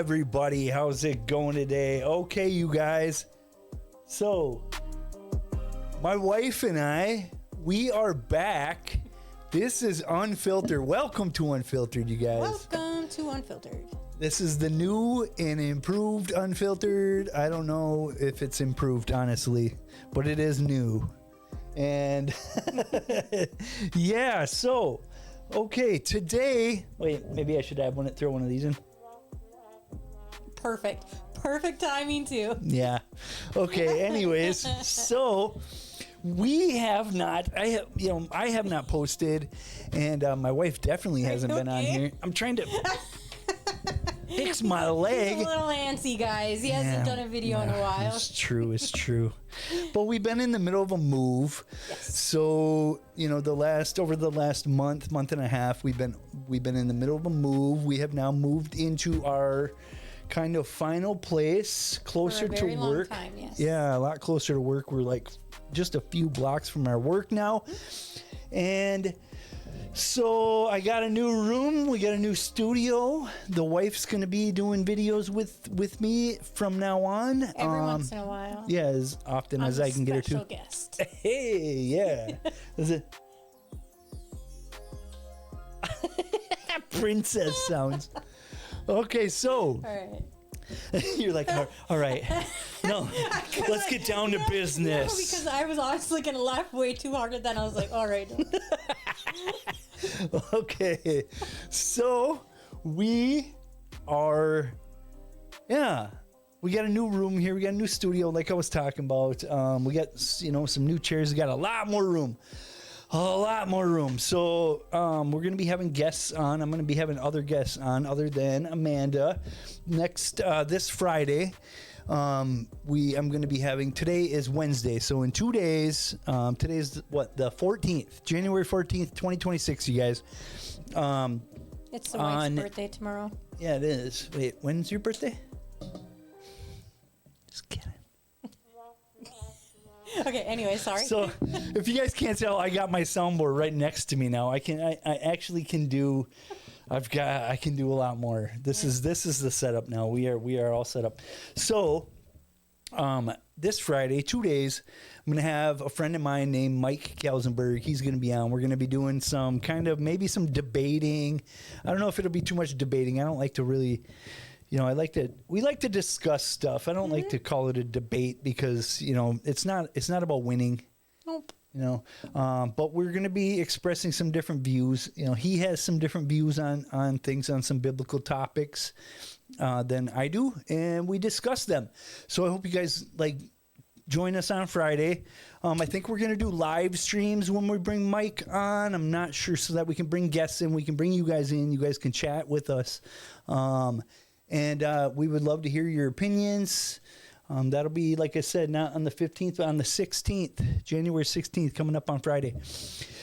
everybody? How's it going today? Okay, you guys. So, my wife and I, we are back. This is Unfiltered. Welcome to Unfiltered, you guys. Welcome to Unfiltered. This is the new and improved Unfiltered. I don't know if it's improved, honestly, but it is new. And yeah, so, okay, today, wait, maybe I should throw one of these in. Perfect timing too. Yeah. Okay. Anyways, so we have not. I have not posted, and my wife definitely hasn't been on here. I'm trying to fix my leg. He's a little antsy, guys. He hasn't done a video in a while. It's true. But we've been in the middle of a move. Yes. So over the last month and a half, we've been in the middle of a move. We have now moved into our kind of final place, closer for a to very work. Long time, yes. Yeah, a lot closer to work. We're like just a few blocks from our work now. And so I got a new room. We got a new studio. The wife's going to be doing videos with me from now on. Every once in a while. Yeah, as often as I can get her to. Special guest. Hey, yeah. Is it? Princess sounds. Okay, so. All right. You're like, all right. No, let's get down to business. No, because I was honestly going to laugh way too hard at that. And I was like, all right. Okay, so we got a new room here. We got a new studio, like I was talking about. We got some new chairs. We got a lot more room. So we're going to be having guests on. I'm going to be having other guests on other than Amanda. Next, this Friday, I'm going to be having, today is Wednesday. So in 2 days, today's the 14th, January 14th, 2026, you guys. It's the wife's birthday tomorrow. Yeah, it is. Wait, when's your birthday? Just kidding. Okay, anyway, sorry. So, if you guys can't tell, I got my soundboard right next to me now. I actually can do a lot more. This is the setup now. We are all set up. So, this Friday, 2 days, I'm going to have a friend of mine named Mike Kalsenberg. He's going to be on. We're going to be doing some maybe some debating. I don't know if it'll be too much debating. I don't like to really, we like to discuss stuff. I don't like to call it a debate because, it's not about winning. Nope. But we're going to be expressing some different views. He has some different views on things, on some biblical topics than I do, and we discuss them. So I hope you guys join us on Friday. I think we're going to do live streams when we bring Mike on. I'm not sure, so that we can bring guests in. We can bring you guys in. You guys can chat with us. And we would love to hear your opinions. That'll be, like I said, not on the 15th, but on the 16th, January 16th, coming up on Friday.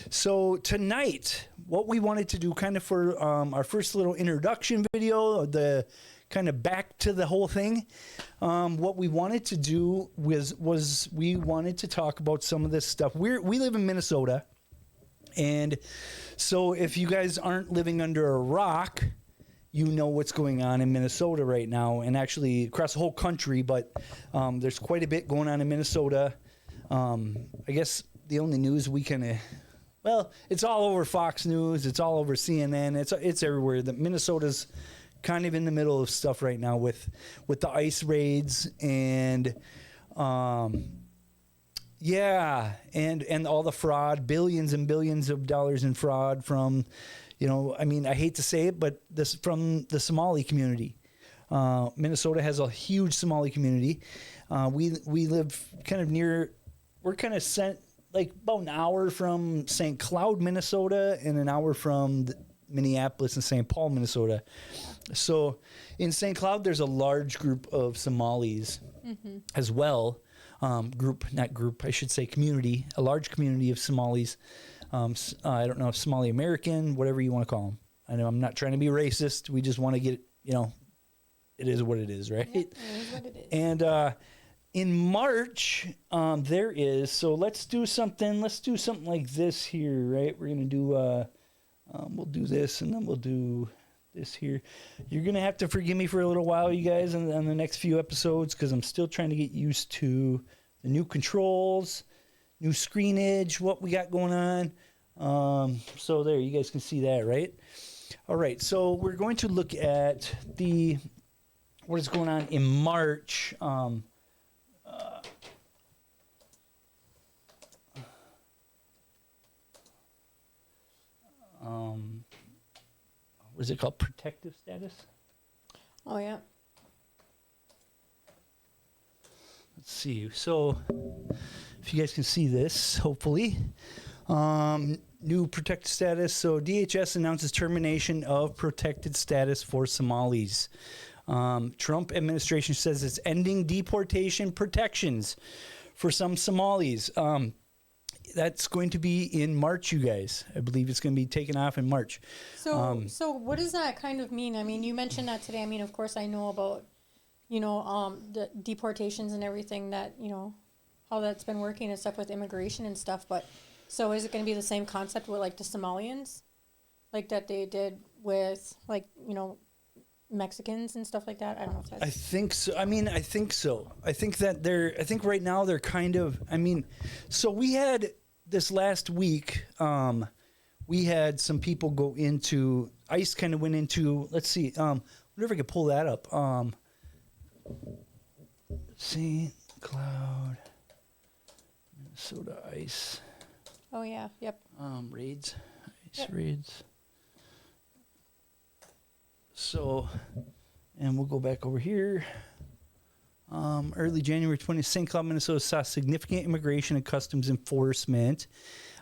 So tonight, what we wanted to do kind of for our first little introduction video, the kind of back to the whole thing, what we wanted to do was we wanted to talk about some of this stuff. We live in Minnesota, and so if you guys aren't living under a rock, you know what's going on in Minnesota right now, and actually across the whole country, but there's quite a bit going on in Minnesota. I guess the only news we it's all over Fox News, it's all over CNN, it's everywhere. That Minnesota's kind of in the middle of stuff right now with the ICE raids and and all the fraud, billions and billions of dollars in fraud from, I hate to say it, but this from the Somali community. Minnesota has a huge Somali community. We live kind of near, we're kind of about an hour from St. Cloud, Minnesota, and an hour from Minneapolis and St. Paul, Minnesota. So in St. Cloud, there's a large group of Somalis as well. Community, a large community of Somalis. I don't know if Somali American, whatever you want to call them. I know I'm not trying to be racist. We just want to get, it is what it is, right? Yeah, it is what it is. And in March, there is, so let's do something like this here, right? We're going to do, we'll do this, and then we'll do this here. You're going to have to forgive me for a little while, you guys, on the next few episodes, because I'm still trying to get used to the new controls, new screenage, what we got going on. So there, you guys can see that, right? All right, so we're going to look at what is going on in March. What is it called? Protective status? Oh, yeah. Let's see. So, if you guys can see this, hopefully. New protected status. So, DHS announces termination of protected status for Somalis. Trump administration says it's ending deportation protections for some Somalis. That's going to be in March, you guys. I believe it's going to be taken off in March. So what does that kind of mean? I mean, you mentioned that today. I mean, of course, I know about, the deportations and everything that, how that's been working and stuff with immigration and stuff. But so is it going to be the same concept with, like, the Somalians? Like that they did with, like, Mexicans and stuff like that? I don't know if that's... I think so. I think so. I think that I think right now they're kind of, so we had this last week, we had some people go into, ICE kind of went into, let's see, wonder if I could pull that up. St. Cloud, Minnesota ICE. Oh, yeah. Yep. Raids. ICE raids. So, and we'll go back over here. Early January 20th, St. Cloud, Minnesota saw significant immigration and customs enforcement.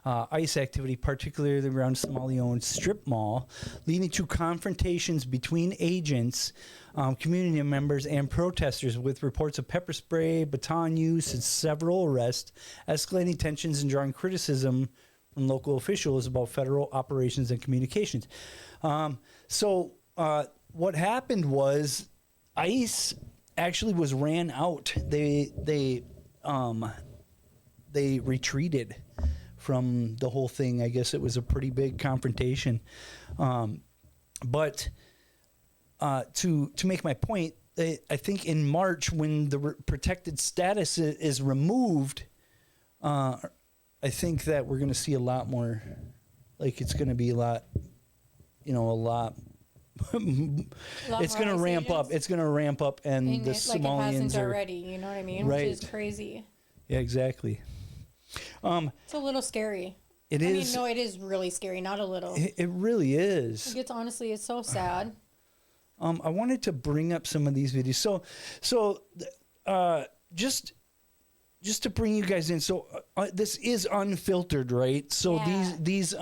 ICE activity, particularly around Somali-owned strip mall, leading to confrontations between agents, community members, and protesters, with reports of pepper spray, baton use, and several arrests, escalating tensions and drawing criticism from local officials about federal operations and communications. What happened was ICE actually was ran out. They retreated from the whole thing. I guess it was a pretty big confrontation. But to make my point, I think in March, when the protected status is removed, I think that we're going to see a lot more. Like, it's going to be a lot. It's going to ramp up. It's going to ramp up, and the Somalians are already. You know what I mean? Right. Which is crazy. Yeah, exactly. It's a little scary. It is. No, it is really scary. Not a little. It really is. Honestly, it's so sad. I wanted to bring up some of these videos. So, just to bring you guys in. So, this is unfiltered, right? So yeah. these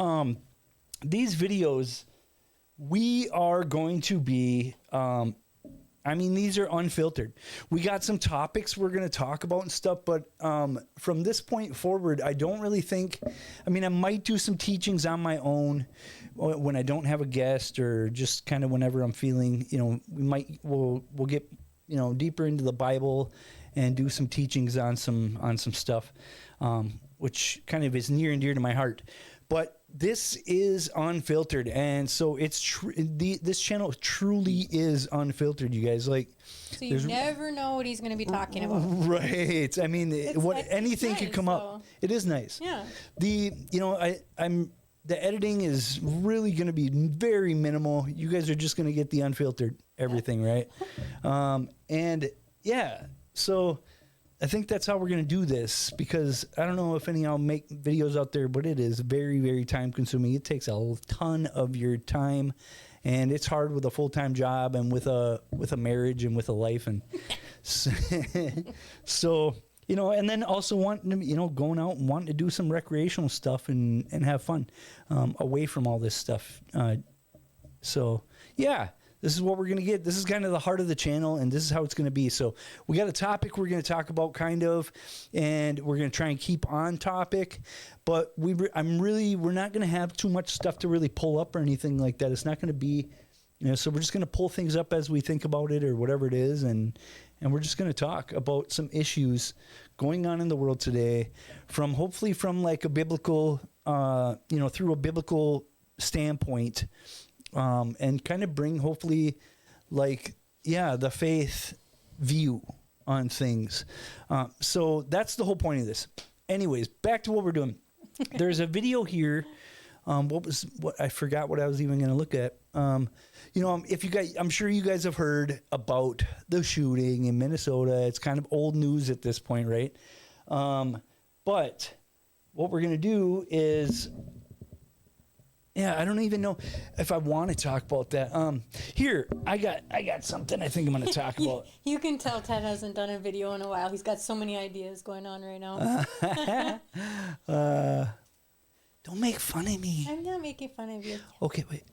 videos, we are going to be, these are unfiltered. We got some topics we're going to talk about and stuff, but from this point forward, I don't really think, I might do some teachings on my own when I don't have a guest, or just kind of whenever I'm feeling, we'll get, deeper into the Bible and do some teachings on some stuff, which kind of is near and dear to my heart. But this is unfiltered, and so it's this channel truly is unfiltered, you guys. Like, so you never know what he's going to be talking about, right? Anything nice, could come up. It is nice. Yeah. The editing is really going to be very minimal. You guys are just going to get the unfiltered everything, right? And yeah, so I think that's how we're going to do this, because I don't know if any of y'all make videos out there, but it is very, very time consuming. It takes a ton of your time, and it's hard with a full-time job and with a marriage and with a life. And so, and then also wanting to, going out and wanting to do some recreational stuff and have fun, away from all this stuff. So yeah. This is what we're going to get. This is kind of the heart of the channel, and this is how it's going to be. So we got a topic we're going to talk about, kind of, and we're going to try and keep on topic. But we're not going to have too much stuff to really pull up or anything like that. It's not going to be, so we're just going to pull things up as we think about it or whatever it is, and we're just going to talk about some issues going on in the world today, hopefully from like a biblical, through a biblical standpoint. and kind of bring hopefully the faith view on things. So that's the whole point of this. Anyways, back to what we're doing. There's a video here. I forgot what I was even going to look at. If you guys, I'm sure you guys have heard about the shooting in Minnesota. It's kind of old news at this point, right? But what we're going to do is, I don't even know if I want to talk about that. Here, I got something I think I'm going to talk about. You can tell Ted hasn't done a video in a while. He's got so many ideas going on right now. Don't make fun of me. I'm not making fun of you. Okay, wait.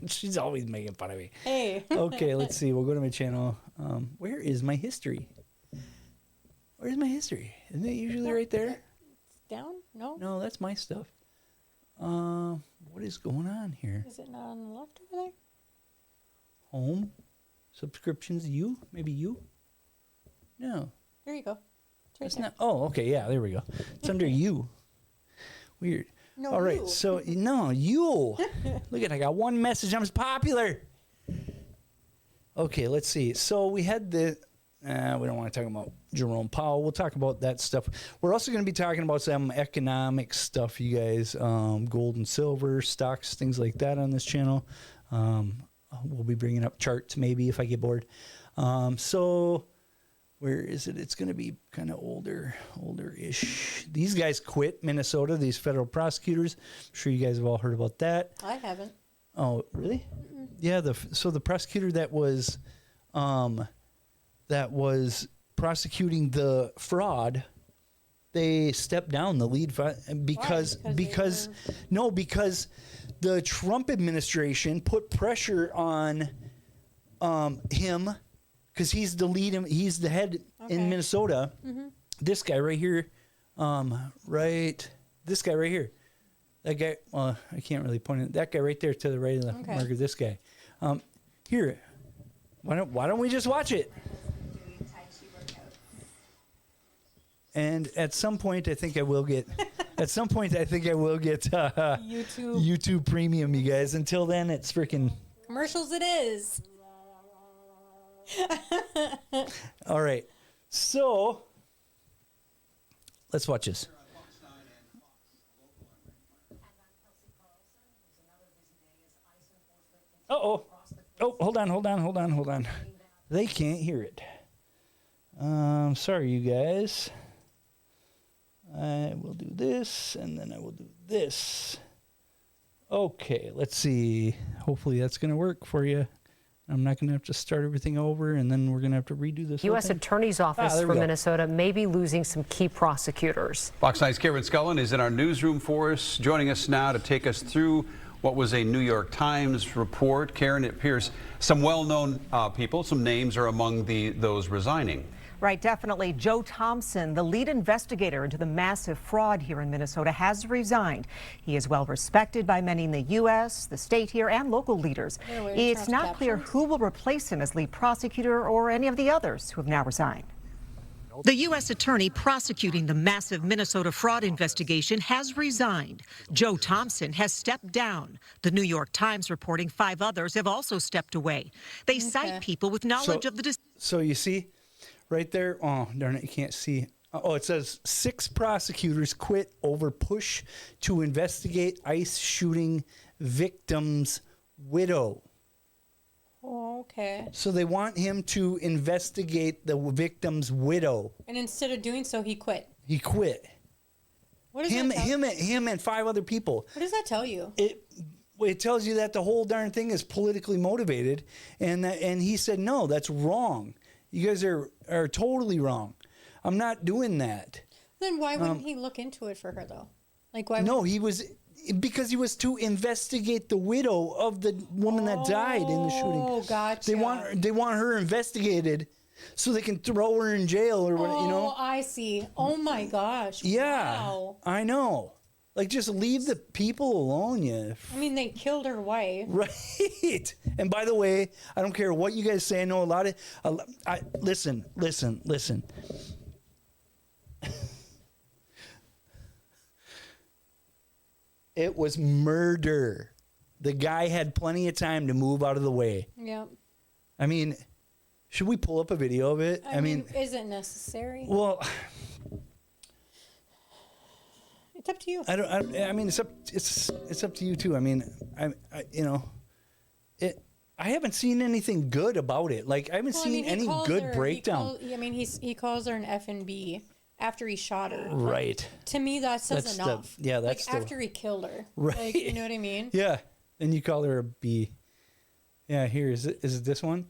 She's always making fun of me. Hey. Okay, let's see. We'll go to my channel. Where is my history? Where's my history? Isn't it usually right there? It's down? No? No, that's my stuff. What is going on here? Is it not on the left over there? Home? Subscriptions? You? Maybe you? No. There you go. It's right That's there. not. Oh, okay. Yeah, there we go. It's under you. Weird. No, All right. you. So, no, you. Look at I got one message. I'm popular. Okay, let's see. So we had we don't want to talk about Jerome Powell. We'll talk about that stuff. We're also going to be talking about some economic stuff, you guys. Gold and silver, stocks, things like that on this channel. We'll be bringing up charts maybe if I get bored. So where is it? It's going to be kind of older-ish. These guys quit Minnesota, these federal prosecutors. I'm sure you guys have all heard about that. I haven't. Oh, really? Mm-mm. Yeah, so the prosecutor that was prosecuting the fraud, they stepped down the lead because the Trump administration put pressure on him because he's the lead, he's the head in Minnesota. Mm-hmm. This guy right here, this guy right here. That guy, well, I can't really point it. That guy right there to the right of the marker, this guy. Here, why don't we just watch it? And at some point, I think I will get. YouTube Premium, you guys. Until then, it's freaking commercials. It is. All right, so let's watch this. Oh, hold on. They can't hear it. Sorry, you guys. I will do this, and then I will do this. Okay, let's see. Hopefully that's going to work for you. I'm not going to have to start everything over, and then we're going to have to redo this. U.S. Attorney's Office for Minnesota may be losing some key prosecutors. Fox 9's Karen Scullin is in our newsroom for us, joining us now to take us through what was a New York Times report. Karen, it appears some well-known people, some names are among those resigning. Right, definitely. Joe Thompson, the lead investigator into the massive fraud here in Minnesota, has resigned. He is well respected by many in the U.S., the state here, and local leaders. It's not clear who will replace him as lead prosecutor or any of the others who have now resigned. The U.S. attorney prosecuting the massive Minnesota fraud investigation has resigned. Joe Thompson has stepped down. The New York Times reporting 5 others have also stepped away. They cite people with knowledge of the... So you see, right there, oh, darn it, you can't see. Oh, it says 6 prosecutors quit over push to investigate ICE shooting victim's widow. Oh, okay. So they want him to investigate the victim's widow. And instead of doing so, he quit. He quit. What does that tell him and 5 other people. What does that tell you? It tells you that the whole darn thing is politically motivated, and he said no, that's wrong. You guys are totally wrong. I'm not doing that. Then why wouldn't he look into it for her though? Like why? No, because he was to investigate the widow of the woman that died in the shooting. Oh, gotcha. They want her investigated so they can throw her in jail or what, you know. Oh, I see. Oh my gosh. Yeah. Wow. I know. Like, just leave the people alone, yeah. I mean, they killed her wife. Right. And by the way, I don't care what you guys say. I know listen. It was murder. The guy had plenty of time to move out of the way. Yep. I mean, should we pull up a video of it? I mean, is it necessary? Well, it's up to you. I mean, it's up to you too. I mean, I haven't seen anything good about it. Like, I haven't seen any good breakdown. He calls her an F&B after he shot her. Right. To me, that says enough. That's after he killed her. Right. Like, you know what I mean? Yeah. And you call her a B. Yeah, here, is it this one?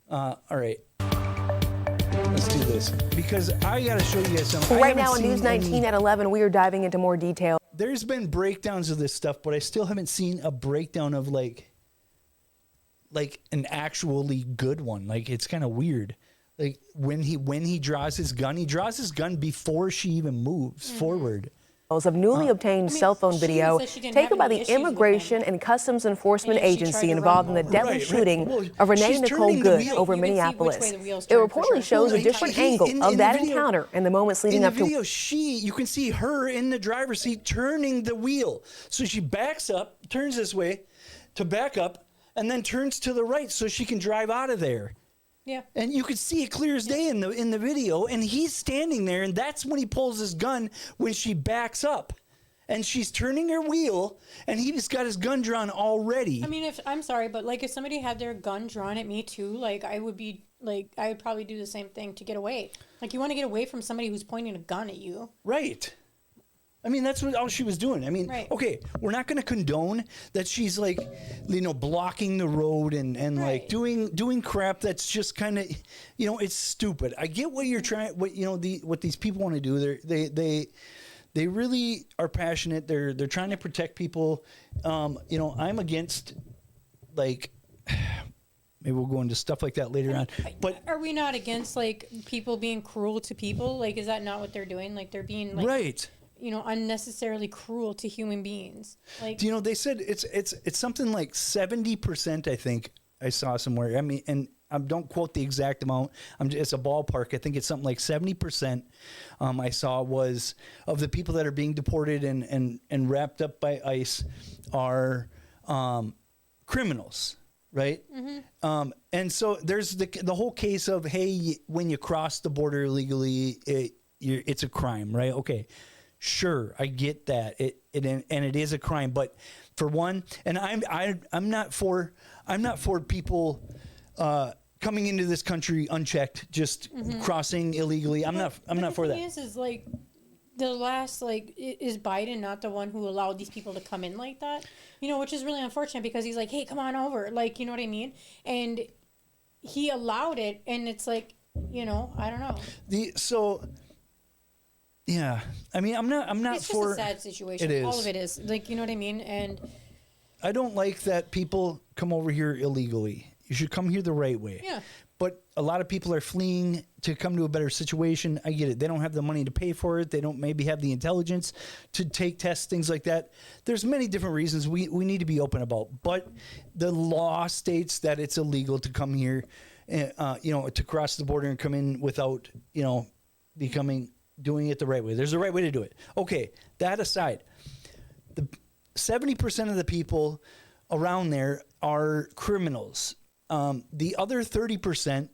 All right. Let's do this. Because I got to show you guys something. Right now on News 19 at 11, we are diving into more detail. There's been breakdowns of this stuff, but I still haven't seen a breakdown of like an actually good one. Like, it's kind of weird. Like, when he draws his gun before she even moves forward. Of newly obtained cell phone video taken by the Immigration and Customs Enforcement Agency involved in the deadly shooting of Renee Nicole Good over Minneapolis. It reportedly shows a different angle of that encounter and the moments leading up to. In the video, you can see her in the driver's seat turning the wheel. So she backs up, turns this way to back up, and then turns to the right so she can drive out of there. Yeah. And you could see it clear as day in the video, and he's standing there, and that's when he pulls his gun when she backs up. And she's turning her wheel, and he's got his gun drawn already. I mean, I'm sorry, but like if somebody had their gun drawn at me too, like I would probably do the same thing to get away. Like, you want to get away from somebody who's pointing a gun at you. Right. I mean, that's what all she was doing. I mean, okay, we're not going to condone that she's like, blocking the road and like doing crap that's just kind of, it's stupid. I get what you're trying, what these people want to do. They really are passionate. They're trying to protect people. I'm against, like, maybe we'll go into stuff like that later on. But are we not against like people being cruel to people? Like, is that not what they're doing? Like, they're being like, right. Unnecessarily cruel to human beings. Like, they said it's something like 70%. I think I saw somewhere. I mean, and don't quote the exact amount. It's a ballpark. I think it's something like 70%. I saw was of the people that are being deported and wrapped up by ICE are criminals, right? Mm-hmm. And so there's the whole case of, hey, when you cross the border illegally, it's a crime, right? Okay. Sure, I get that. It is a crime, but for one, and I'm not for people coming into this country unchecked, just crossing illegally. I'm not for that. The thing is like the last is Biden not the one who allowed these people to come in like that? Which is really unfortunate because he's like, hey, come on over, like, you know what I mean? And he allowed it, and it's like, I don't know. Yeah, I mean, I'm not it's for. It's just a sad situation. It is. All of it is, like, you know what I mean? And I don't like that people come over here illegally. You should come here the right way. Yeah. But a lot of people are fleeing to come to a better situation. I get it. They don't have the money to pay for it. They don't maybe have the intelligence to take tests, things like that. There's many different reasons we need to be open about. But the law states that it's illegal to come here, to cross the border and come in without, doing it the right way. There's a right way to do it. Okay, that aside, the 70% of the people around there are criminals. The other 30%,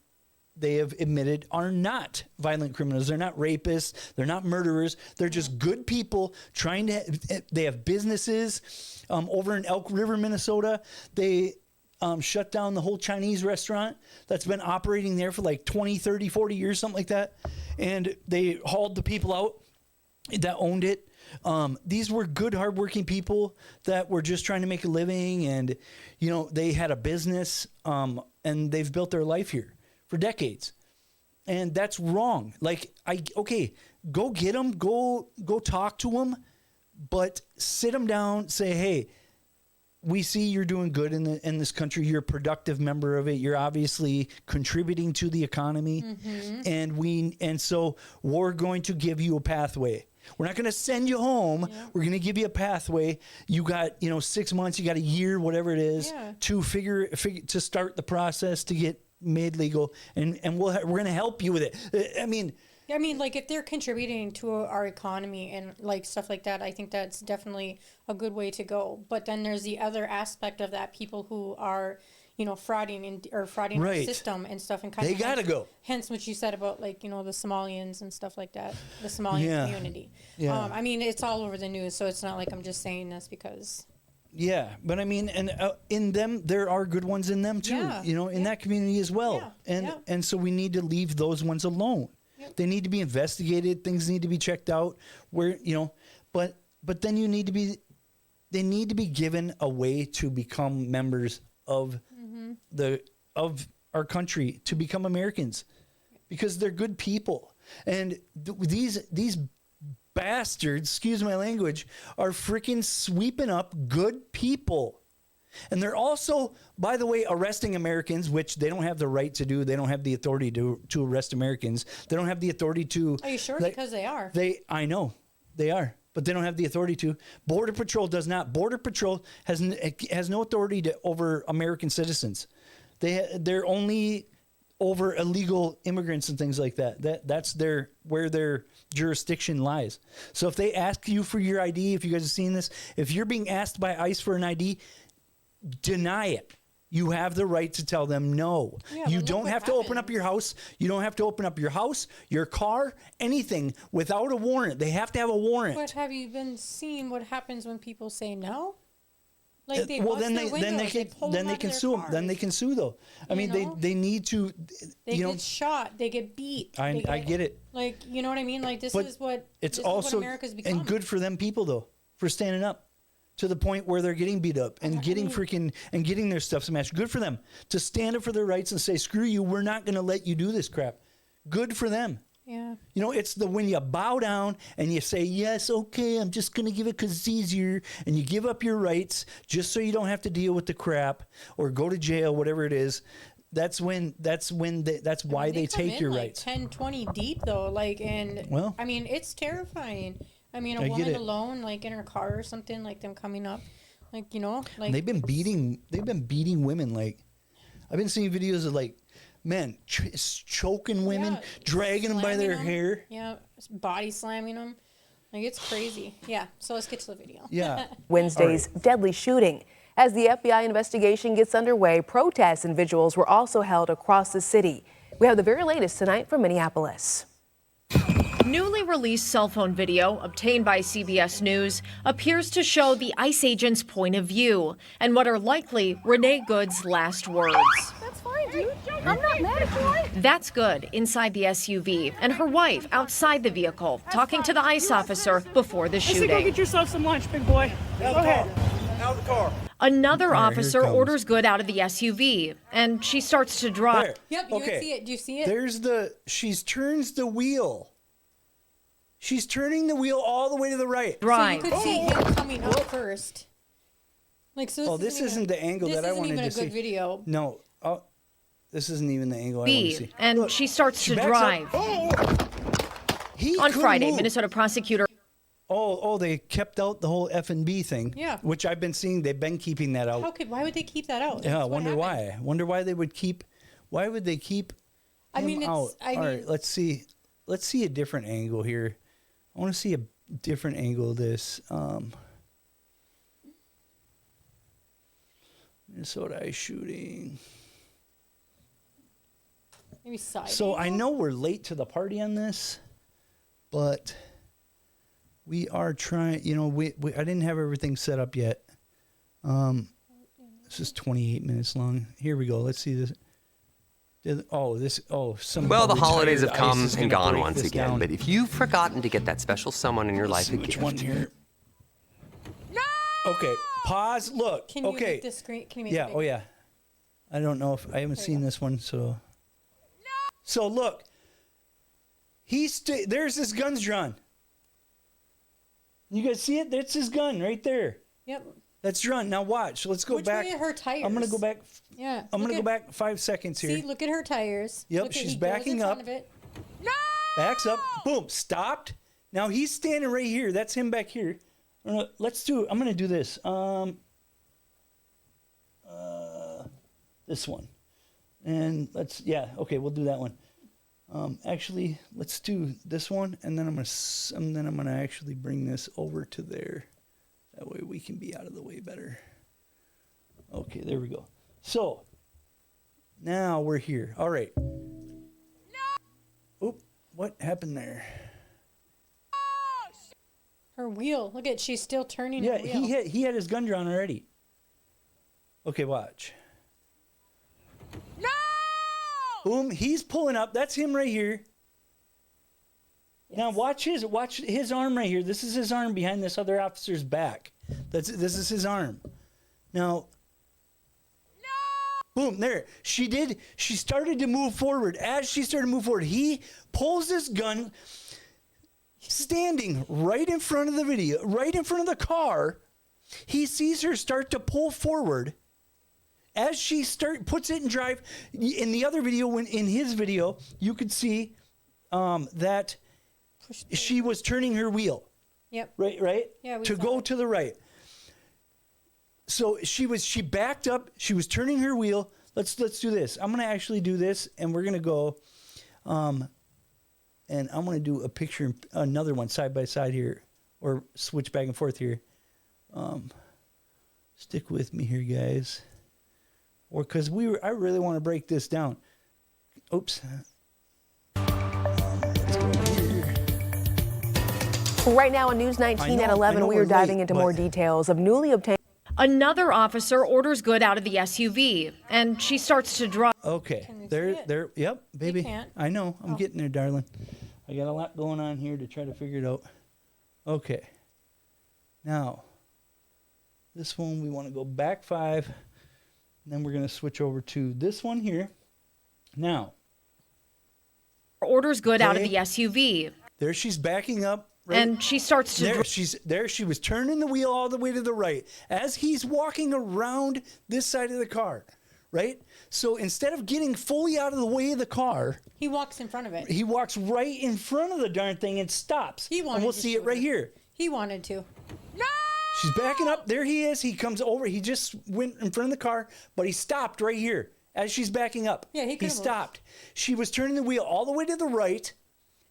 they have admitted, are not violent criminals. They're not rapists. They're not murderers. They're just good people they have businesses. Over in Elk River, Minnesota, they shut down the whole Chinese restaurant that's been operating there for like 20, 30, 40 years, something like that. And they hauled the people out that owned it. These were good, hardworking people that were just trying to make a living, and they had a business, and they've built their life here for decades, and that's wrong. Like, go get them, go talk to them, but sit them down, say, hey, we see you're doing good in this country. You're a productive member of it. You're obviously contributing to the economy, and so we're going to give you a pathway. We're not going to send you home. Yeah. We're going to give you a pathway. You got 6 months. You got a year, whatever it is, to figure to start the process to get made legal, and we're going to help you with it. I mean. I mean, like, if they're contributing to our economy and, like, stuff like that, I think that's definitely a good way to go. But then there's the other aspect of that, people who are, you know, frauding the system and stuff. And kind they of got to go. Hence what you said about, like, you know, the Somalians and stuff like that, the Somalian community. Yeah. I mean, it's all over the news, so it's not like I'm just saying this because... Yeah, but I mean, and in them, there are good ones in them too, you know, in that community as well. And so we need to leave those ones alone. They need to be investigated. Things need to be checked out where, you know, but then they need to be given a way to become members of of our country, to become Americans, because they're good people. And these bastards, excuse my language, are freaking sweeping up good people. And they're also, by the way, arresting Americans, which they don't have the right to do. They don't have the authority to arrest Americans. They don't have the authority to... Are you sure? Because they are. I know. They are. But they don't have the authority to. Border Patrol does not. Border Patrol has no authority over American citizens. They're only over illegal immigrants and things like that. That's where their jurisdiction lies. So if they ask you for your ID, if you guys have seen this, if you're being asked by ICE for an ID, deny it. You have the right to tell them no. Yeah, you don't have to open up your house. You don't have to open up your house, your car, anything without a warrant. They have to have a warrant. But have you been seeing what happens when people say no? Like they then they can sue them. Then they can sue though. I mean, they need to. They get shot. They get beat. I get it. Like, you know what I mean? Like this is what America's become. And good for them people though, for standing up to the point where they're getting beat up and getting their stuff smashed. Good for them to stand up for their rights and say, screw you, we're not going to let you do this crap. Good for them. Yeah. You know, it's when you bow down and you say, yes, okay, I'm just going to give it because it's easier, and you give up your rights just so you don't have to deal with the crap or go to jail, whatever it is. That's why they take your rights. 10, 20 deep though, like, and well, I mean, it's terrifying. I mean, a woman alone, like in her car or something, like them coming up, like, you know, like they've been beating women. Like, I've been seeing videos of like men choking women, dragging them by their hair. Yeah, body slamming them. Like, it's crazy. Yeah, so let's get to the video. Yeah. Wednesday's deadly shooting. As the FBI investigation gets underway, protests and vigils were also held across the city. We have the very latest tonight from Minneapolis. Newly released cell phone video obtained by CBS News appears to show the ICE agent's point of view and what are likely Renee Good's last words. That's fine, dude. I'm not mad at you. That's Good inside the SUV and her wife outside the vehicle talking to the ICE officer before the shooting. Go get yourself some lunch, big boy. Go ahead. Out of the car. Another officer orders Good out of the SUV, and she starts to drive. There. Yep, you can see it. Do you see it? She turns the wheel. She's turning the wheel all the way to the right. Right. So you could see him coming up first. Like, so this isn't the angle that I wanted to see. This isn't even a good video. No. This isn't even the angle I want to see. And look, she starts to drive. On Friday, Minnesota prosecutor. They kept out the whole F&B thing. Yeah. Which I've been seeing. They've been keeping that out. Why would they keep that out? Yeah, I wonder why. Wonder why they would keep. Why would they keep him out? All right, let's see. Let's see a different angle here. I want to see a different angle of this. Minnesota ICE shooting. Maybe side. So I know we're late to the party on this, but we are trying. You know, I didn't have everything set up yet. This is 28 minutes long. Here we go. Let's see this. Well, the holidays have come and gone once again, but if you've forgotten to get that special someone in your life a gift. Which one here? No! Okay, pause, look. Can you make the screen? Can you make it bigger? Oh yeah. I don't know if I haven't seen this one, so. No! So look. There's his gun's drawn. You guys see it? That's his gun right there. Yep. That's drawn. Now watch. Let's go back. Which way are her tires? I'm going to go back. Yeah. I'm going to go back 5 seconds here. See, look at her tires. Yep, she's backing up. No! Backs up. Boom. Stopped. Now he's standing right here. That's him back here. Let's do it. I'm going to do this. This one. And okay, we'll do that one. Actually, let's do this one, and then I'm gonna actually bring this over to there. That way we can be out of the way better. Okay, there we go. So now we're here. All right. No. Oop! What happened there? Her wheel. Look at, she's still turning. Yeah, her wheel. he had his gun drawn already. Okay, watch. No! Boom! He's pulling up. That's him right here. Yes. Now watch his arm right here. This is his arm behind this other officer's back. This is his arm. Now. No! Boom! There. She started to move forward. As she started to move forward, he pulls his gun. Standing right in front of the video, right in front of the car, he sees her start to pull forward. As she puts it in drive, in the other video, in his video, you could see that she was turning her wheel. Yep. Right? Yeah, we to saw go it. to the right. So she backed up, she was turning her wheel. Let's do this. I'm gonna actually do this, and we're gonna go and I'm going to do a picture, another one side by side here, or switch back and forth here. Stick with me here, guys. Or because I really want to break this down. Oops. Let's go here. Right now on News 19 at 11, we are diving into more details of newly obtained. Another officer orders Good out of the SUV, and she starts to drive. Okay, there. Yep, baby. I know. I'm getting there, darling. I got a lot going on here to try to figure it out. Okay. Now, this one we want to go back 5, and then we're going to switch over to this one here. Now, orders Good out of the SUV. There she's backing up. Right? And she starts to she was turning the wheel all the way to the right as he's walking around this side of the car, right? So instead of getting fully out of the way of the car, he walks in front of it. He walks right in front of the darn thing and stops. He wanted and we'll to see it right here. He wanted to. No! She's backing up. There he is. He comes over. He just went in front of the car, but he stopped right here as she's backing up. Yeah, he stopped. She was turning the wheel all the way to the right,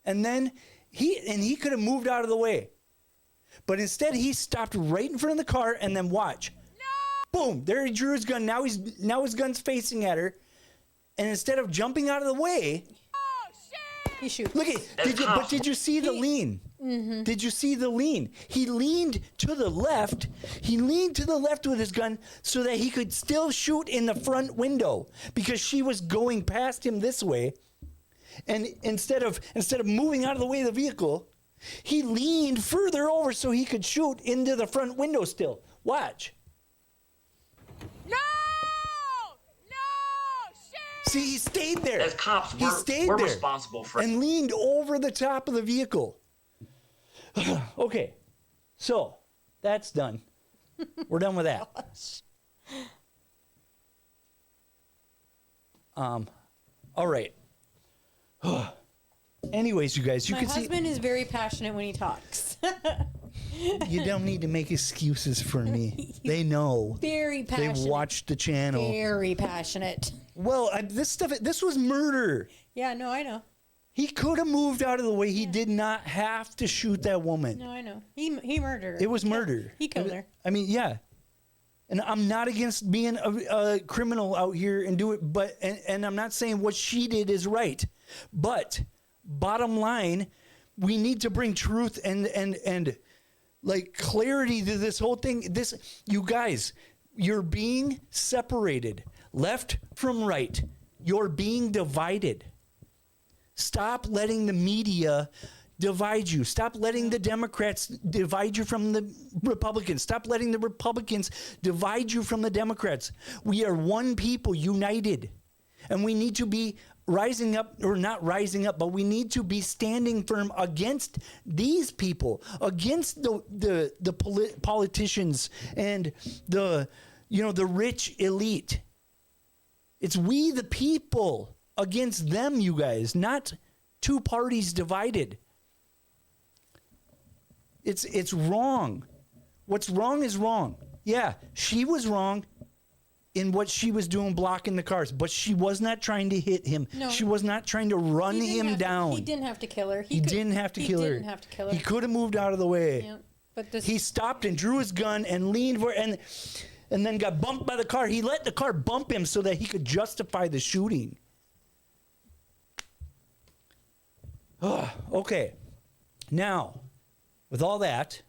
and then he could have moved out of the way. But instead he stopped right in front of the car, and then watch. No! Boom! There he drew his gun. Now his gun's facing at her. And instead of jumping out of the way, he shoots. Look at did you see the lean? Mm-hmm. Did you see the lean? He leaned to the left. He leaned to the left with his gun so that he could still shoot in the front window because she was going past him this way. And instead of moving out of the way of the vehicle, he leaned further over so he could shoot into the front window still. Watch. No! Shit! See, he stayed there. As cops, we're responsible for and leaned over the top of the vehicle. Okay, so that's done. We're done with that. All right. Anyways, you guys, you can see. My husband is very passionate when he talks. You don't need to make excuses for me. They know. Very passionate. They've watched the channel. Very passionate. Well, this was murder. Yeah, no, I know. He could have moved out of the way. He did not have to shoot that woman. No, I know. He murdered her. It was murder. He killed her. I mean, yeah. And I'm not against being a criminal out here and do it, but and I'm not saying what she did is right. But bottom line, we need to bring truth and like clarity to this whole thing. You guys, you're being separated, left from right. You're being divided. Stop letting the media divide you. Stop letting the Democrats divide you from the Republicans. Stop letting the Republicans divide you from the Democrats. We are one people, united. And we need to be rising up, or not rising up, but we need to be standing firm against these people, against the politicians and the rich elite. It's we the people against them, you guys, not two parties divided. It's wrong. What's wrong is wrong. Yeah, she was wrong. in what she was doing, blocking the cars, but she was not trying to hit him. No. She was not trying to run him down. He didn't have to kill her. He didn't have to kill her. He could have moved out of the way. Yeah, but he stopped and drew his gun and leaned for and then got bumped by the car. He let the car bump him so that he could justify the shooting. Okay. Now, with all that,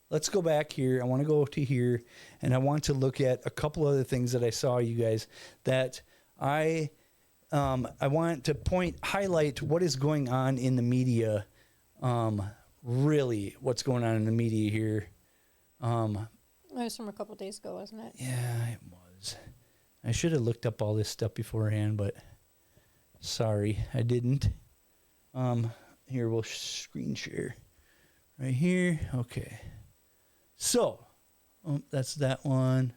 let's go back here. I want to go to here, and I want to look at a couple other things that I saw, you guys, that I want to highlight what is going on in the media. Really, what's going on in the media here. It was from a couple days ago, wasn't it? Yeah, it was. I should have looked up all this stuff beforehand, but sorry, I didn't. Here, we'll screen share. Right here. Okay. So, that's that one.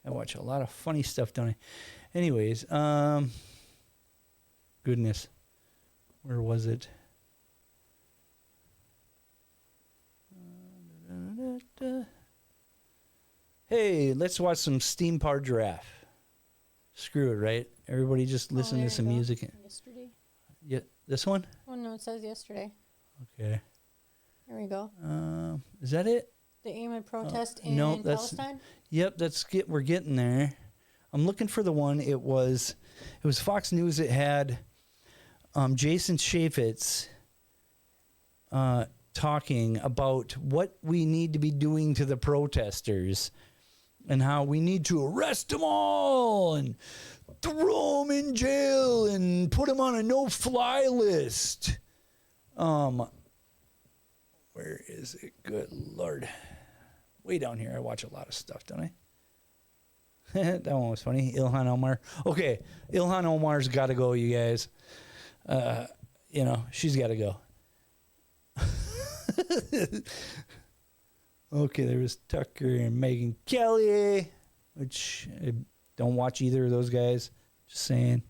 I watch a lot of funny stuff, don't I? Anyways, goodness. Where was it? Hey, let's watch some steam-powered giraffe. Screw it, right? Everybody just listen to some music. Yesterday. Yeah, this one? Oh, no, it says yesterday. Okay. There we go. Is that it? The aim and protest in Palestine? Palestine? Yep, we're getting there. I'm looking for the one. It was Fox News. It had Jason Chaffetz talking about what we need to be doing to the protesters and how we need to arrest them all and throw them in jail and put them on a no-fly list. Where is it? Good Lord. Way down here. I watch a lot of stuff, don't I? That one was funny. Ilhan Omar. Okay, Ilhan Omar's got to go, you guys. She's got to go. Okay, there was Tucker and Megyn Kelly, which I don't watch either of those guys. Just saying.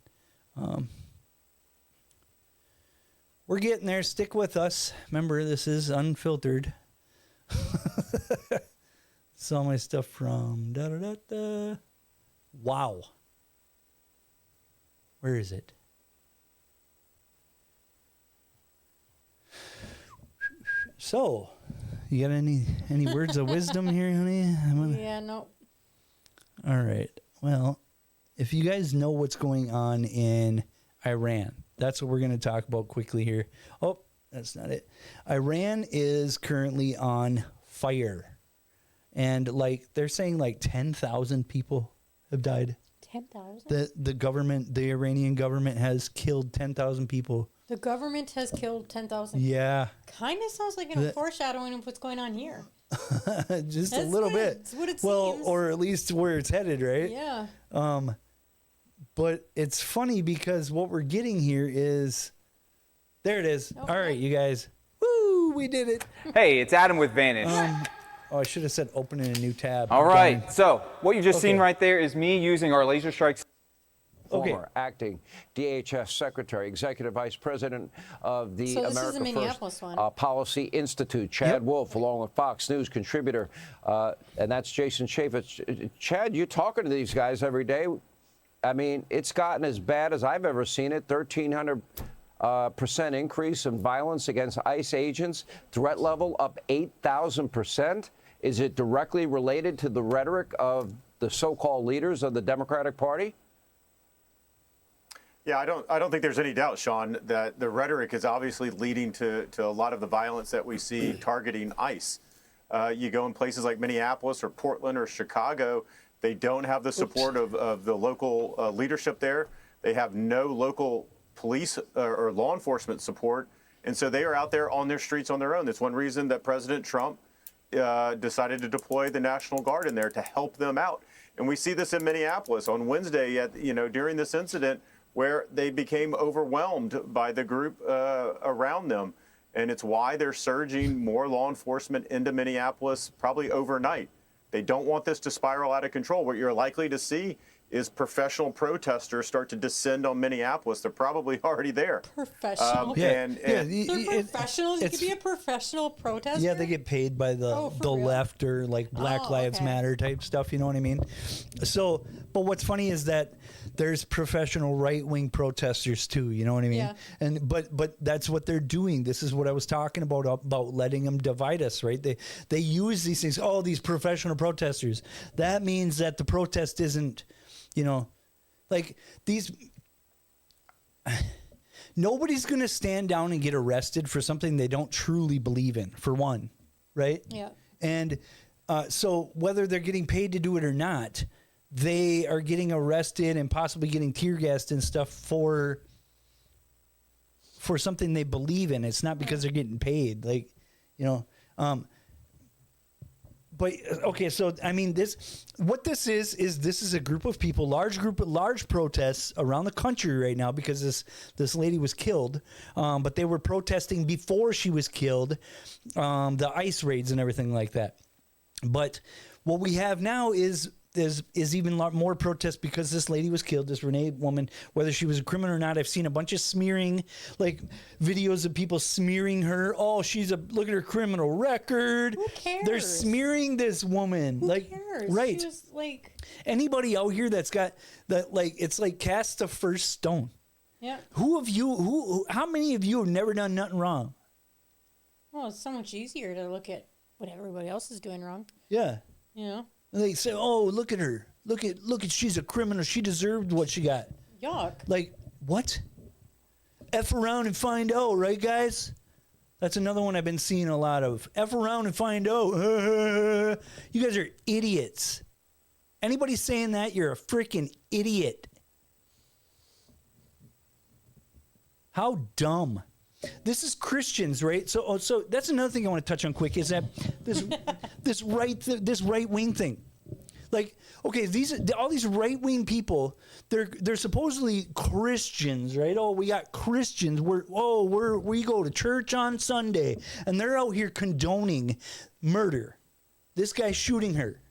We're getting there. Stick with us. Remember, this is Unfiltered. Saw my stuff from da-da-da-da. Wow. Where is it? So, you got any words of wisdom here, honey? Yeah, no. All right. Well, if you guys know what's going on in Iran, that's what we're going to talk about quickly here. Oh, that's not it. Iran is currently on fire. And they're saying 10,000 people have died. 10,000? The Iranian government has killed 10,000 people. The government has killed 10,000. Yeah. Kind of sounds like foreshadowing of what's going on here. Just a little bit. That's what it seems. Well, or at least where it's headed, right? Yeah. But it's funny because what we're getting here is, there it is. Okay. All right, you guys. Woo, we did it. Hey, it's Adam with Vantage. I should have said opening a new tab. All right. So what you just seen right there is me using our laser strikes. Former acting DHS Secretary, Executive Vice President of the America First Policy Institute, Chad Wolf, along with Fox News contributor, and that's Jason Chaffetz. Chad, you're talking to these guys every day. I mean, it's gotten as bad as I've ever seen it. 1,300% increase in violence against ICE agents. Threat level up 8,000%. Is it directly related to the rhetoric of the so-called leaders of the Democratic Party? Yeah, I don't think there's any doubt, Sean, that the rhetoric is obviously leading to a lot of the violence that we see targeting ICE. You go in places like Minneapolis or Portland or Chicago, they don't have the support of the local leadership there. They have no local police or law enforcement support. And so they are out there on their streets on their own. That's one reason that President Trump decided to deploy the National Guard in there to help them out. And we see this in Minneapolis on Wednesday during this incident, where they became overwhelmed by the group around them. And it's why they're surging more law enforcement into Minneapolis probably overnight. They don't want this to spiral out of control. What you're likely to see is professional protesters start to descend on Minneapolis. They're probably already there. Professional. They're professionals. You could be a professional protester. Yeah, they get paid by the left or like Black Lives Matter type stuff. You know what I mean? So, but what's funny is that there's professional right-wing protesters too. You know what I mean? Yeah. But that's what they're doing. This is what I was talking about letting them divide us, right? They use these things. Oh, these professional protesters. That means that the protest isn't, you know, like these. Nobody's going to stand down and get arrested for something they don't truly believe in, for one, right? Yeah. And so whether they're getting paid to do it or not, they are getting arrested and possibly getting tear gassed and stuff for something they believe in. It's not because they're getting paid, like, you know. But okay, so I mean, what this is a group of people, large protests around the country right now because this lady was killed, but they were protesting before she was killed, the ICE raids and everything like that. But what we have now is even more protests because this lady was killed, this Renee woman, whether she was a criminal or not. I've seen a bunch of smearing, like videos of people smearing her. Oh, look at her criminal record. Who cares? They're smearing this woman. Who cares? Right. She was like, anybody out here that's got that, like, it's like cast the first stone. Yeah. How many of you have never done nothing wrong? Well, it's so much easier to look at what everybody else is doing wrong. Yeah. You know? They say, "Oh, look at her! Look at she's a criminal. She deserved what she got." Yuck! Like what? F around and find out, right, guys? That's another one I've been seeing a lot of. F around and find out. You guys are idiots. Anybody saying that, you're a freaking idiot. How dumb. This is Christians, right? So that's another thing I want to touch on quick is that this right wing thing. Like, okay, all these right wing people, they're supposedly Christians, right? Oh, we got Christians. We go to church on Sunday, and they're out here condoning murder. This guy shooting her.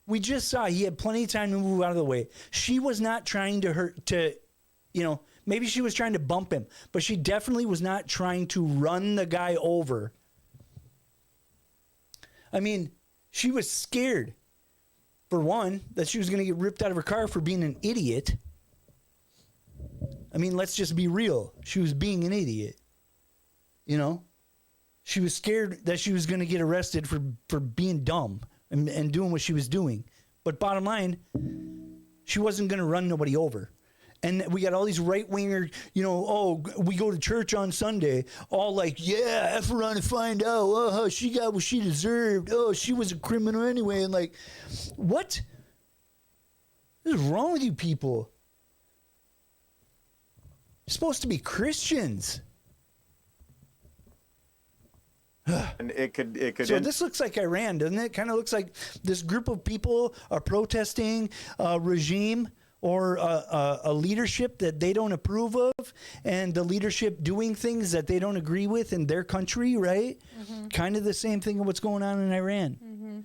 We just saw he had plenty of time to move out of the way. She was not trying maybe she was trying to bump him, but she definitely was not trying to run the guy over. I mean, she was scared, for one, that she was going to get ripped out of her car for being an idiot. I mean, let's just be real. She was being an idiot. You know? She was scared that she was going to get arrested for being dumb and doing what she was doing. But bottom line, she wasn't going to run nobody over. And we got all these right-winger, we go to church on Sunday, all like, yeah, F around and find out. Oh, she got what she deserved. Oh, she was a criminal anyway. And like, what? What is wrong with you people? You're supposed to be Christians. And it could. So this looks like Iran, doesn't it? Kind of looks like this group of people are protesting a regime or a leadership that they don't approve of, and the leadership doing things that they don't agree with in their country, right? Mm-hmm. Kind of the same thing of what's going on in Iran. Mm-hmm.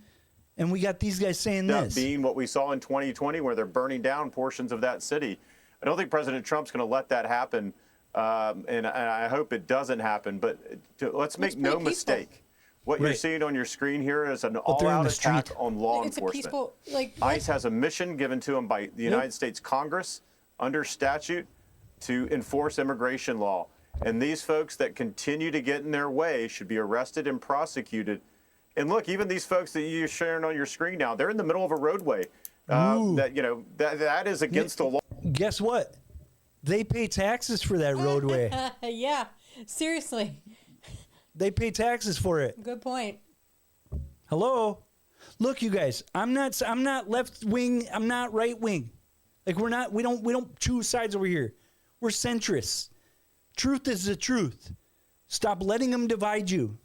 And we got these guys saying this. Being what we saw in 2020 where they're burning down portions of that city. I don't think President Trump's going to let that happen, and I hope it doesn't happen. But let's make no mistake. What you're seeing on your screen here is an all-out attack on law enforcement. ICE has a mission given to them by the United States Congress under statute to enforce immigration law. And these folks that continue to get in their way should be arrested and prosecuted. And look, even these folks that you're sharing on your screen now, they're in the middle of a roadway. That is against the law. Guess what? They pay taxes for that roadway. Yeah, seriously. They pay taxes for it. Good point. Hello? Look, you guys, I'm not left wing, I'm not right wing. Like we don't choose sides over here. We're centrists. Truth is the truth. Stop letting them divide you.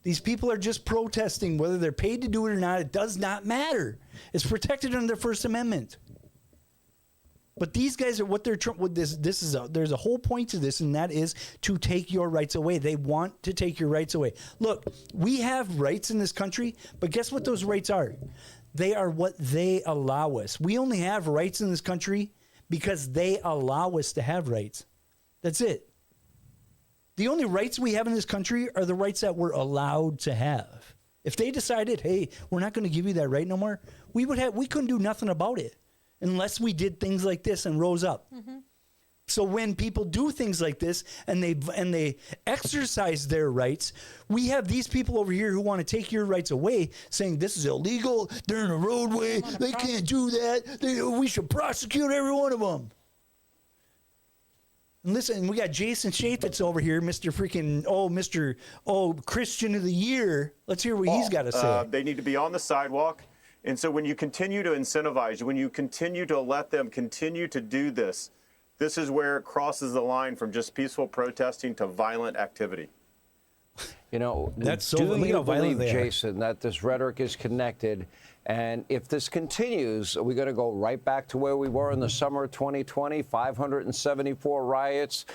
These people are just protesting, whether they're paid to do it or not, it does not matter. It's protected under the First Amendment. But these guys are what they're with this. There's a whole point to this, and that is to take your rights away. They want to take your rights away. Look, we have rights in this country, but guess what those rights are? They are what they allow us. We only have rights in this country because they allow us to have rights. That's it. The only rights we have in this country are the rights that we're allowed to have. If they decided, hey, we're not going to give you that right no more, we couldn't do nothing about it unless we did things like this and rose up. Mm-hmm. So when people do things like this and they exercise their rights, we have these people over here who want to take your rights away, saying this is illegal, they're in a roadway, they can't do that, we should prosecute every one of them. And listen, we got Jason Chaffetz over here, Mr. Christian of the Year. Let's hear what he's got to say. They need to be on the sidewalk. And so when you continue to incentivize, when you continue to let them continue to do this, this is where it crosses the line from just peaceful protesting to violent activity. You know, that's so do you believe, Jason, that this rhetoric is connected? And if this continues, are we going to go right back to where we were in the summer of 2020? 574 riots,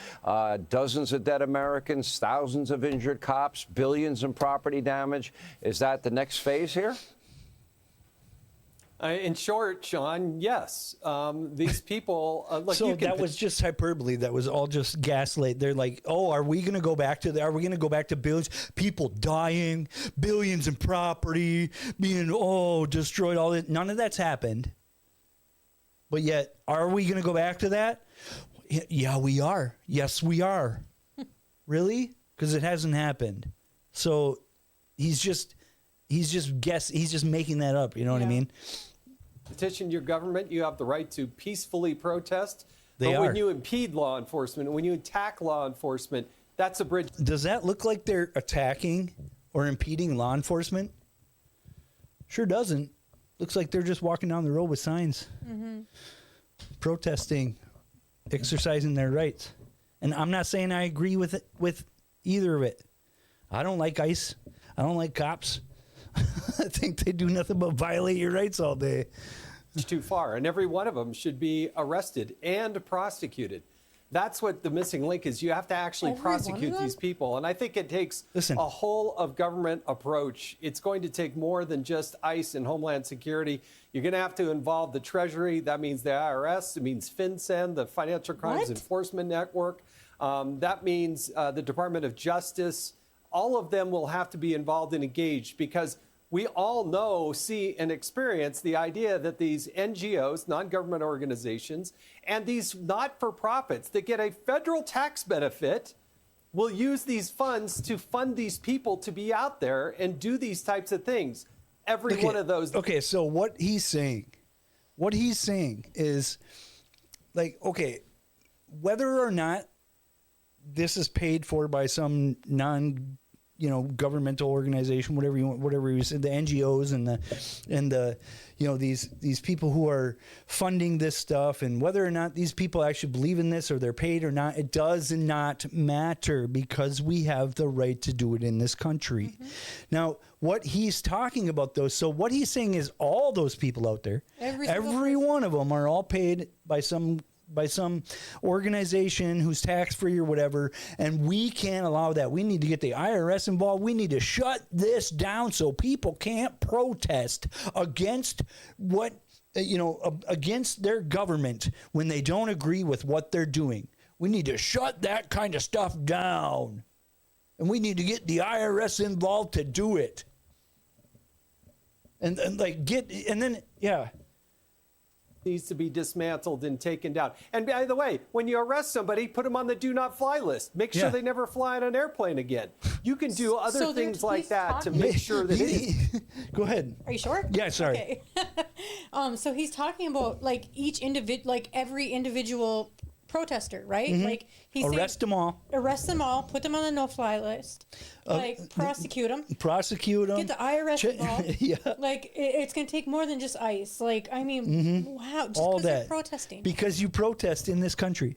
dozens of dead Americans, thousands of injured cops, billions in property damage. Is that the next phase here? In short, Sean, yes. These people. That was just hyperbole. That was all just gaslight. They're like, "Oh, are we going to go back to? Are we going to go back to billions people dying, billions in property being destroyed? All that. None of that's happened. But yet, are we going to go back to that? Yeah, we are. Yes, we are. Really? Because it hasn't happened. So he's just making that up. You know what I mean? Petition your government. You have the right to peacefully protest. When you impede law enforcement, when you attack law enforcement, that's a bridge. Does that look like they're attacking or impeding law enforcement? Sure doesn't. Looks like they're just walking down the road with signs, protesting, exercising their rights. And I'm not saying I agree with either of it. I don't like ICE. I don't like cops. I think they do nothing but violate your rights all day. It's too far, and every one of them should be arrested and prosecuted. That's what the missing link is. You have to actually prosecute these people, and I think it takes a whole of government approach. It's going to take more than just ICE and Homeland Security. You're going to have to involve the Treasury. That means the IRS. It means FinCEN, the Financial Crimes Enforcement Network. That means the Department of Justice. All of them will have to be involved and engaged, because we all know, see, and experience the idea that these NGOs, non-government organizations, and these not-for-profits that get a federal tax benefit will use these funds to fund these people to be out there and do these types of things. Every one of those. Okay, so what he's saying is, like, okay, whether or not this is paid for by some governmental organization, whatever you said, the NGOs and the these people who are funding this stuff, and whether or not these people actually believe in this or they're paid or not, it does not matter, because we have the right to do it in this country. Mm-hmm. Now, what he's talking about, though, so what he's saying is all those people out there, every one of them are all paid by some organization who's tax-free or whatever, and we can't allow that. We need to get the IRS involved. We need to shut this down so people can't protest against against their government when they don't agree with what they're doing. We need to shut that kind of stuff down, and we need to get the IRS involved to do it. Needs to be dismantled and taken down. And by the way, when you arrest somebody, put them on the do not fly list. Make sure they never fly on an airplane again. You can do other things like that to make sure that it is. Go ahead. Are you sure? Yeah, sorry. Okay. So he's talking about like every individual protester, right? Mm-hmm. Like he's arrest them all, put them on the no-fly list, prosecute them, get the IRS involved. Yeah, like it's going to take more than just ICE. Like, I mean, wow, just all because they're protesting, because you protest in this country.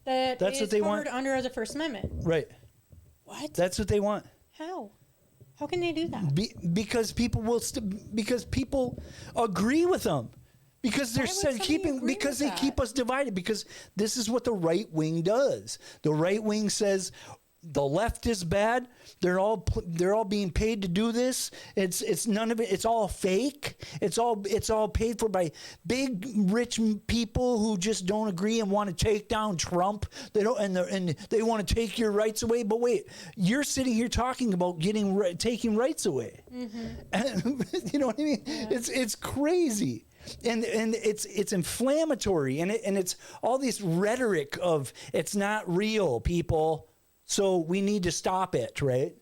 That's what they want under the First Amendment, right? What? That's what they want. How can they do that? Because people because people agree with them. Because they keep us divided. Because this is what the right wing does. The right wing says the left is bad. They're all being paid to do this. It's none of it. It's all fake. It's all paid for by big rich people who just don't agree and want to take down Trump. They don't, and they want to take your rights away. But wait, you're sitting here talking about taking rights away. Mm-hmm. You know what I mean? Yeah. It's crazy. And it's inflammatory, and it's all this rhetoric of it's not real, people. So we need to stop it, right?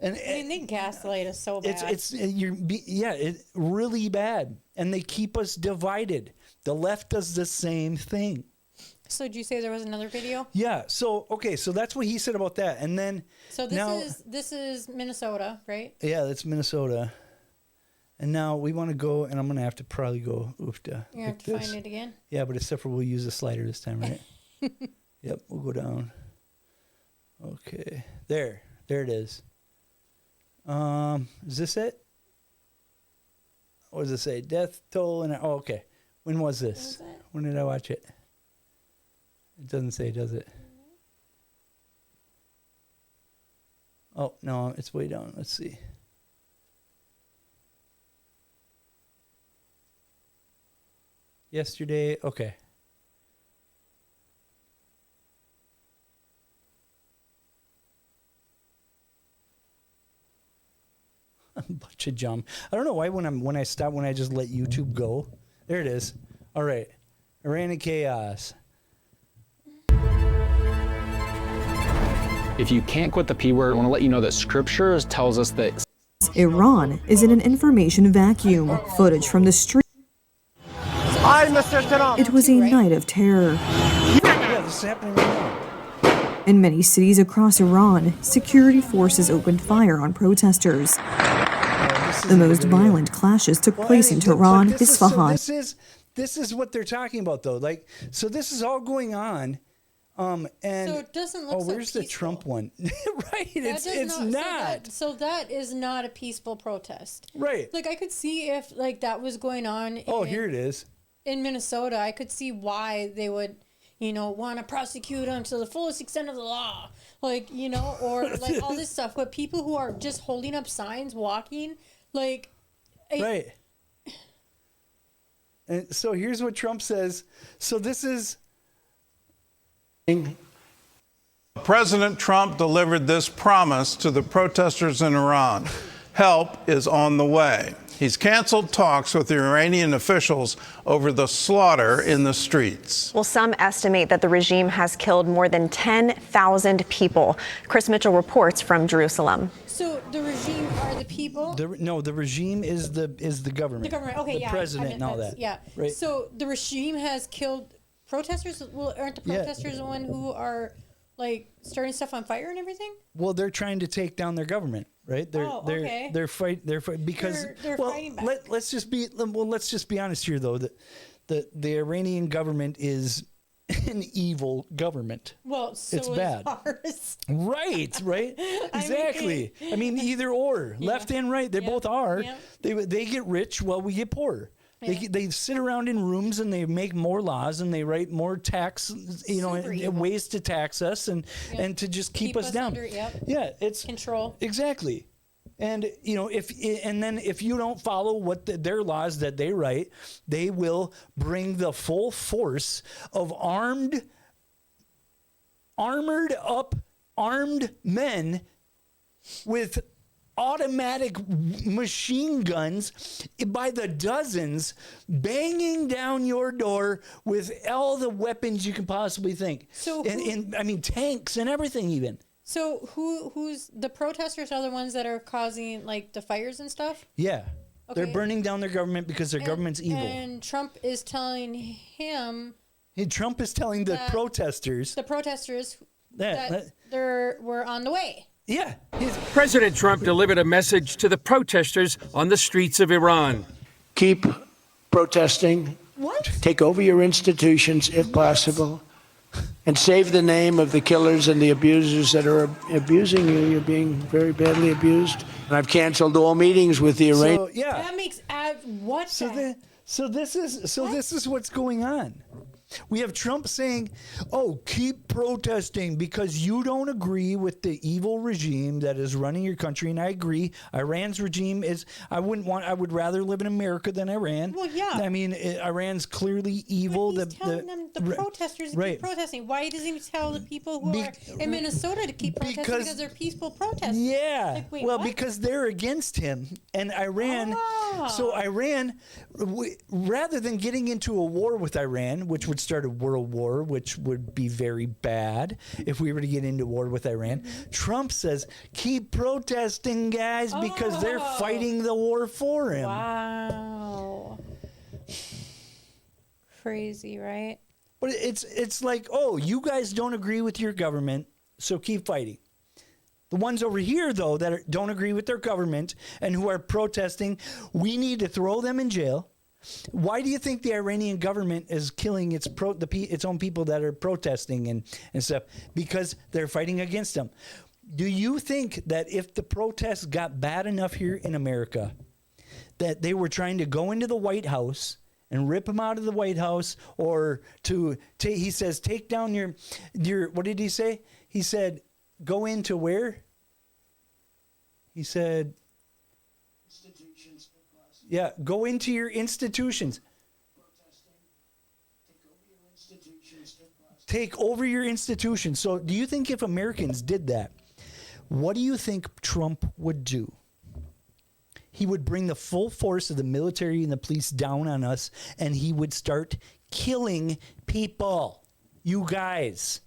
And I mean, they gaslight us so bad. It's really bad, and they keep us divided. The left does the same thing. So did you say there was another video? Yeah. So okay. So that's what he said about that, and then so this is Minnesota, right? Yeah, that's Minnesota. And now we want to go, and I'm gonna have to probably go. You have to find it again. Yeah, but except for we'll use the slider this time, right? Yep. We'll go down. Okay, there it is. Is this it? What does it say? Death toll and okay. When was this? When did I watch it? It doesn't say, does it? Oh no, it's way down. Let's see. Yesterday, okay. A bunch of jump. I don't know why when I just let YouTube go. There it is. All right. Iran and chaos. If you can't quit the P word, I want to let you know that scripture tells us that Iran is in an information vacuum. Footage from the street. Hi, Mr. Trump. It was a night of terror. Yeah, this is happening right now. In many cities across Iran, security forces opened fire on protesters. The most violent clashes took place in Tehran, Isfahan. This is what they're talking about, though. Like, so this is all going on, and so it doesn't look. Where's the Trump one? Right, it's not. So that is not a peaceful protest, right? Like I could see if like that was going on. Here it is. In Minnesota, I could see why they would, want to prosecute them to the fullest extent of the law. Like, or like all this stuff. But people who are just holding up signs, walking, like... Right. And so here's what Trump says. So this is... President Trump delivered this promise to the protesters in Iran. Help is on the way. He's canceled talks with the Iranian officials over the slaughter in the streets. Well, some estimate that the regime has killed more than 10,000 people. Chris Mitchell reports from Jerusalem. So the regime are the people? The regime is the government. The government, okay, the president and all that. Yeah. Right. So the regime has killed protesters? Well, aren't the protesters the one who are like starting stuff on fire and everything? Well, they're trying to take down their government, right? They're fighting because they're fighting back. Let's just be honest here, though. The Iranian government is an evil government. Well, so it's bad. Ours. Right. Exactly. I mean, either or, left and right, they both are. Yeah. They get rich while we get poor. Yeah. They sit around in rooms and they make more laws and they write more tax, ways to tax us and to just keep us down. Yeah, it's control. Exactly. And if you don't follow what their laws that they write, they will bring the full force of armed men with automatic machine guns by the dozens, banging down your door with all the weapons you can possibly think. So tanks and everything even. So who's the protesters are the ones that are causing like the fires and stuff? Yeah. Okay. They're burning down their government because their government's evil. And Trump is telling him Trump is telling the protesters that we're on the way. Yeah. President Trump delivered a message to the protesters on the streets of Iran. Keep protesting. What? Take over your institutions if possible. And save the name of the killers and the abusers that are abusing you. You're being very badly abused. And I've canceled all meetings with the Iranian. That makes this is what's going on. We have Trump saying, oh, keep protesting because you don't agree with the evil regime that is running your country. And I agree. Iran's regime is, I would rather live in America than Iran. Well, yeah. I mean, Iran's clearly evil. But he's telling them, the protesters, to keep protesting. Why doesn't he tell the people who are in Minnesota to keep protesting because they're peaceful protesters? Yeah. Like, wait, well, what? because they're against him. And Iran, so Iran, rather than getting into a war with Iran, which would start a world war, which would be very bad if we were to get into war with Iran, Trump says, keep protesting, guys, because they're fighting the war for him. Wow. Crazy, right? But it's like, oh, you guys don't agree with your government, so keep fighting. The ones over here, though, that don't agree with their government and who are protesting, we need to throw them in jail. Why do you think the Iranian government is killing its own people that are protesting and stuff? Because they're fighting against them. Do you think that if the protests got bad enough here in America, that they were trying to go into the White House and rip him out of the White House, or he says, take down your, what did he say? He said, go into where? He said, yeah, go into your institutions. Take over your institutions. So do you think if Americans did that, what do you think Trump would do? He would bring the full force of the military and the police down on us, and he would start killing people. You guys.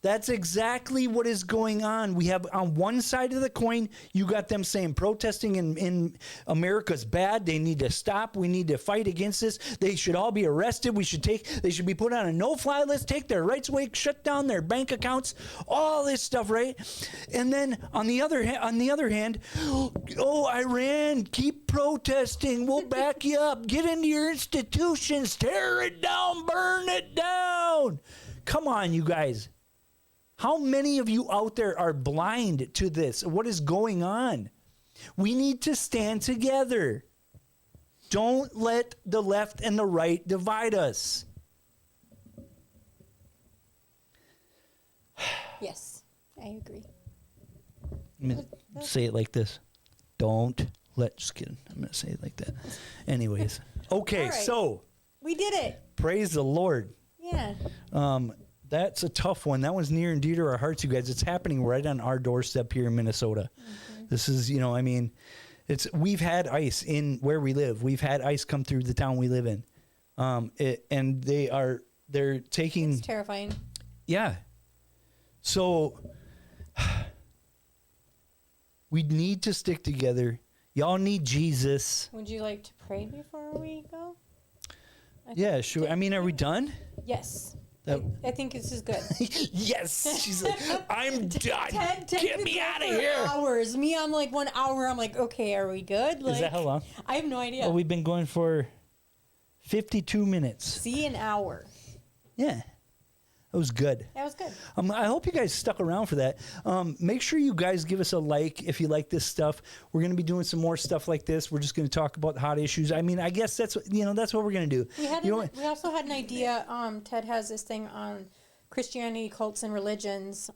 That's exactly what is going on. We have on one side of the coin, you got them saying protesting in America's bad. They need to stop. We need to fight against this. They should all be arrested. They should be put on a no-fly list, take their rights away, shut down their bank accounts, all this stuff, right? And then on the other hand, oh, Iran, keep protesting. We'll back you up. Get into your institutions, tear it down, burn it down. Come on, you guys. How many of you out there are blind to this? What is going on? We need to stand together. Don't let the left and the right divide us. Yes, I agree. I'm going to say it like this. Just kidding. I'm going to say it like that. Anyways. Okay, right. So. We did it. Praise the Lord. Yeah. That's a tough one. That one's near and dear to our hearts, you guys. It's happening right on our doorstep here in Minnesota. Mm-hmm. This is, we've had ICE in where we live. We've had ICE come through the town we live in. And they're taking. It's terrifying. Yeah. So we need to stick together. Y'all need Jesus. Would you like to pray before we go? Yeah, sure. Are we done? Yes. I think this is good. Yes. She's like, I'm done. Get me out of here. Hours. Me, I'm like 1 hour. I'm like, okay, are we good? Like, is that how long? I have no idea. Well, we've been going for 52 minutes. See, an hour. Yeah. That was good. That was good. I hope you guys stuck around for that. Make sure you guys give us a like if you like this stuff. We're going to be doing some more stuff like this. We're just going to talk about hot issues. I guess that's what we're going to do. We also had an idea. Ted has this thing on Christianity, cults, and religions.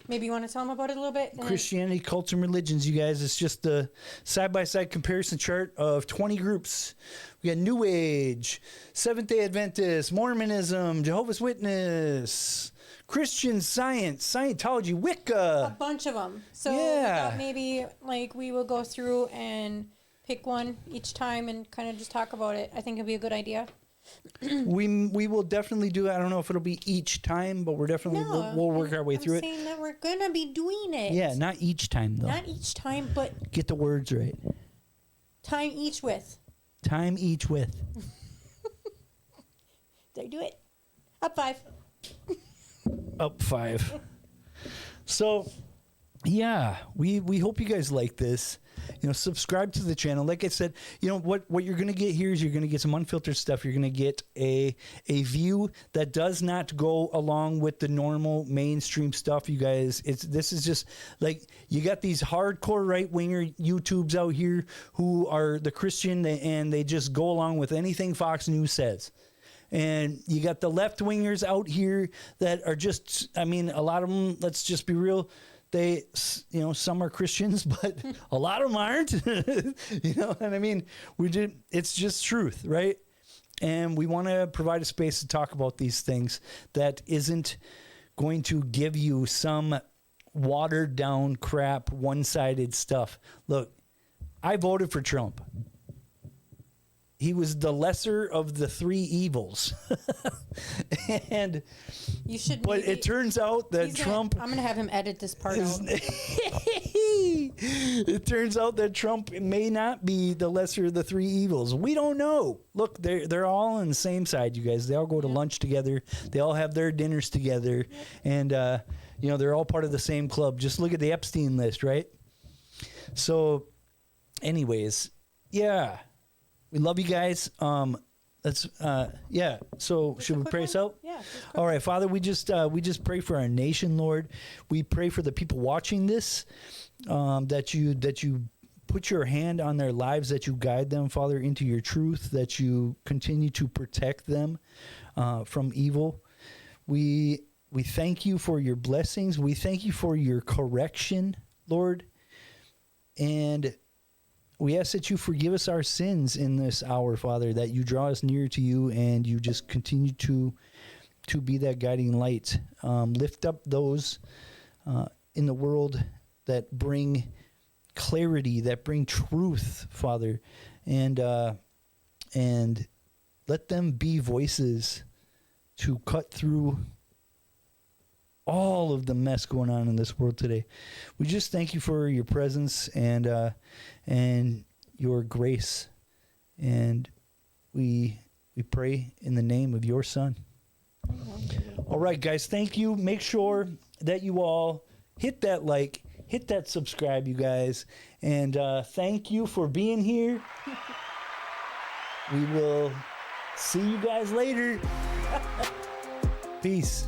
Maybe you want to tell them about it a little bit? Christianity, cults, and religions, you guys. It's just the side-by-side comparison chart of 20 groups. We got New Age, Seventh-day Adventist, Mormonism, Jehovah's Witness, Christian Science, Scientology, Wicca. A bunch of them. So we thought maybe we will go through and pick one each time and kind of just talk about it. I think it'd be a good idea. We will definitely do it. I don't know if it'll be each time, but we'll work our way through it. I'm saying that we're gonna be doing it. Yeah, not each time though. Not each time, but get the words right. Time each with. Time each with. Did I do it? Up 5. Up 5. So yeah, we hope you guys like this. Subscribe to the channel. Like I said, what you're going to get here is you're going to get some unfiltered stuff. You're going to get a view that does not go along with the normal mainstream stuff, you guys. This is just like, you got these hardcore right-winger YouTubes out here who are the Christian, and they just go along with anything Fox News says. And you got the left-wingers out here that are just, a lot of them, let's just be real, they, some are Christians, but a lot of them aren't. And it's just truth, right? And we want to provide a space to talk about these things that isn't going to give you some watered down crap, one-sided stuff. Look, I voted for Trump. He was the lesser of the three evils. And you should. But it turns out that Trump. I'm going to have him edit this part out. It turns out that Trump may not be the lesser of the three evils. We don't know. Look, they're all on the same side, you guys. They all go to lunch together. They all have their dinners together, and they're all part of the same club. Just look at the Epstein list, right? So, anyways, yeah. We love you guys. So should we pray us out? Yeah. All right, Father, we just pray for our nation, Lord. We pray for the people watching this, that you put your hand on their lives, that you guide them, Father, into your truth, that you continue to protect them from evil. We thank you for your blessings. We thank you for your correction, Lord. And we ask that you forgive us our sins in this hour, Father, that you draw us near to you, and you just continue to be that guiding light. Lift up those in the world that bring clarity, that bring truth, Father, and let them be voices to cut through all of the mess going on in this world today. We just thank you for your presence and your grace, and we pray in the name of your Son. All right, guys, thank you. Make sure that you all hit that like, hit that subscribe, you guys, and thank you for being here. We will see you guys later. Peace.